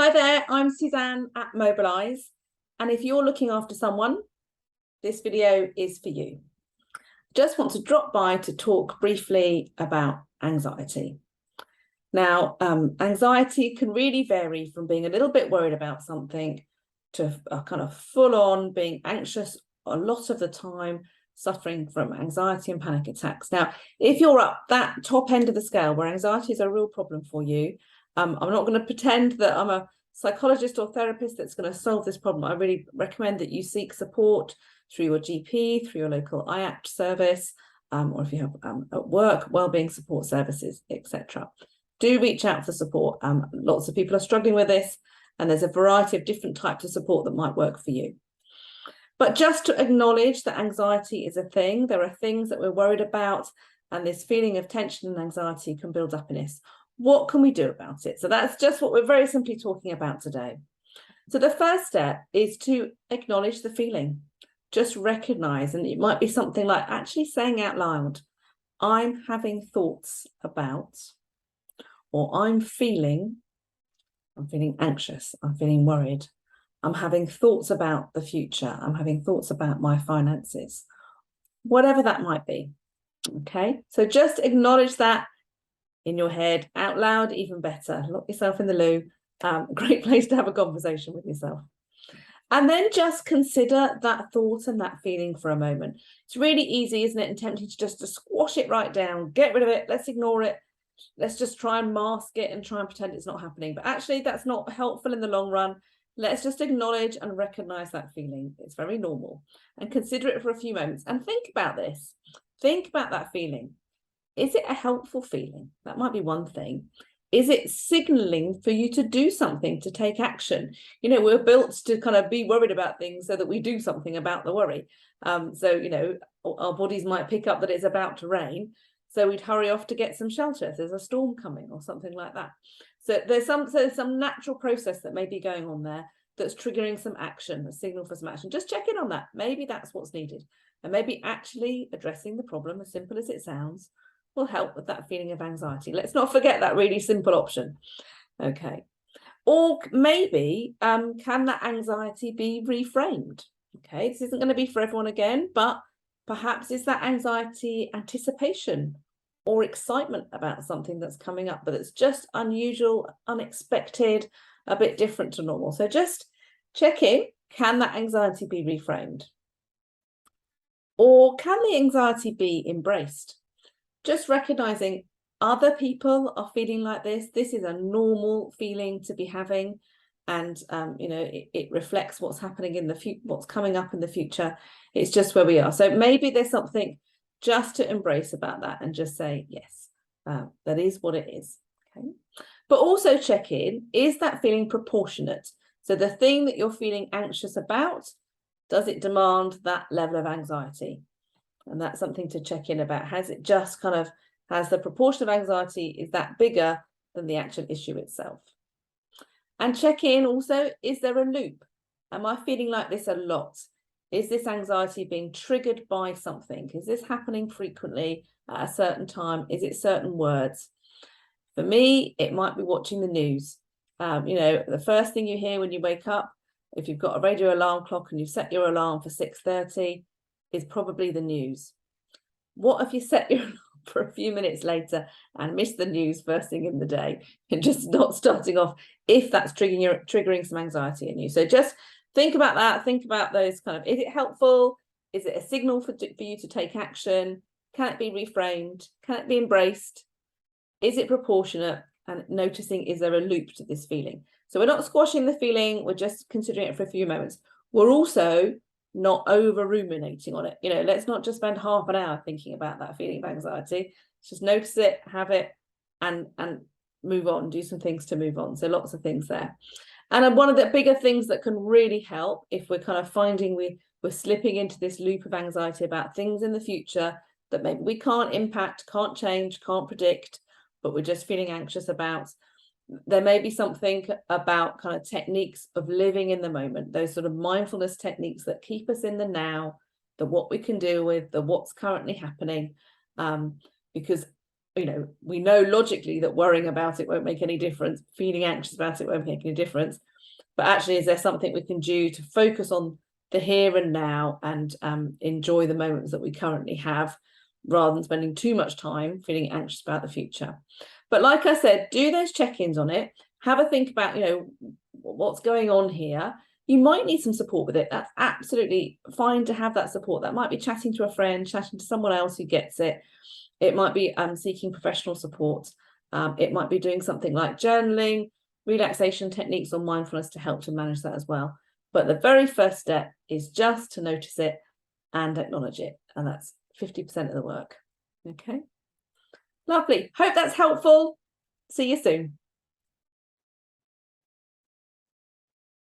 Hi there, I'm Suzanne at Mobilise, and if you're looking after someone, this video is for you. Just want to drop by to talk briefly about anxiety. Now, anxiety can really vary from being a little bit worried about something to a kind of full-on being anxious a lot of the time, suffering from anxiety and panic attacks. Now, if you're up that top end of the scale where anxiety is a real problem for you, I'm not going to pretend that I'm a psychologist or therapist that's going to solve this problem. I really recommend that you seek support through your GP, through your local IACT service, or if you have at work, wellbeing support services, etc. Do reach out for support. Lots of people are struggling with this, and there's a variety of different types of support that might work for you. But just to acknowledge that anxiety is a thing, there are things that we're worried about, and this feeling of tension and anxiety can build up in us. What can we do about it? So that's just what we're very simply talking about today. So the first step is to acknowledge the feeling. Just recognize, and it might be something like actually saying out loud, I'm having thoughts about, or I'm feeling anxious, I'm feeling worried, I'm having thoughts about the future, I'm having thoughts about my finances, whatever that might be. Okay, so just acknowledge that in your head, out loud, even better. Lock yourself in the loo. Great place to have a conversation with yourself. And then just consider that thought and that feeling for a moment. It's really easy, isn't it, and tempting to just to squash it right down, get rid of it, let's ignore it, let's just try and mask it and try and pretend it's not happening. But actually, that's not helpful in the long run. Let's just acknowledge and recognize that feeling. It's very normal. And consider it for a few moments and think about this. Think about that feeling. Is it a helpful feeling? That might be one thing. Is it signaling for you to do something, to take action? You know, we're built to kind of be worried about things so that we do something about the worry. So, you know, our bodies might pick up that it's about to rain. So we'd hurry off to get some shelter if there's a storm coming or something like that. So there's some natural process that may be going on there that's triggering some action, a signal for some action. Just check in on that. Maybe that's what's needed. And maybe actually addressing the problem, as simple as it sounds, will help with that feeling of anxiety. Let's not forget that really simple option. Okay. Or maybe can that anxiety be reframed? Okay, this isn't going to be for everyone again, but perhaps is that anxiety anticipation or excitement about something that's coming up, but it's just unusual, unexpected, a bit different to normal. So just check in, can that anxiety be reframed? Or can the anxiety be embraced? Just recognizing other people are feeling like this. This is a normal feeling to be having. And, you know, it reflects what's happening in the future, what's coming up in the future. It's just where we are. So maybe there's something just to embrace about that and just say, yes, that is what it is. Okay. But also check in, is that feeling proportionate? So the thing that you're feeling anxious about, does it demand that level of anxiety? And that's something to check in about. Has it just kind of, has the proportion of anxiety, is that bigger than the actual issue itself? And check in also, is there a loop? Am I feeling like this a lot? Is this anxiety being triggered by something? Is this happening frequently at a certain time? Is it certain words? For me, it might be watching the news. You know, the first thing you hear when you wake up, if you've got a radio alarm clock and you've set your alarm for 6:30, is probably the news. What if you set your alarm for a few minutes later and miss the news first thing in the day and just not starting off, if that's triggering some anxiety in you? So just think about that. Think about those kind of, is it helpful? Is it a signal for you to take action? Can it be reframed? Can it be embraced? Is it proportionate? And noticing, is there a loop to this feeling? So we're not squashing the feeling. We're just considering it for a few moments. We're also not over ruminating on it. You know, let's not just spend half an hour thinking about that feeling of anxiety. Just notice it, have it, and move on, do some things to move on. So lots of things there. And one of the bigger things that can really help if we're kind of finding we're slipping into this loop of anxiety about things in the future that maybe we can't impact, can't change, can't predict, but we're just feeling anxious about. There may be something about kind of techniques of living in the moment, those sort of mindfulness techniques that keep us in the now, the what we can do with, the what's currently happening. Because we know logically that worrying about it won't make any difference, feeling anxious about it won't make any difference, but actually, is there something we can do to focus on the here and now and enjoy the moments that we currently have, rather than spending too much time feeling anxious about the future? But like I said, do those check-ins on it, have a think about, what's going on here. You might need some support with it. That's absolutely fine to have that support. That might be chatting to a friend, chatting to someone else who gets it. It might be seeking professional support. It might be doing something like journaling, relaxation techniques, or mindfulness to help to manage that as well. But the very first step is just to notice it and acknowledge it. And that's 50% of the work. Okay. Lovely. Hope that's helpful. See you soon.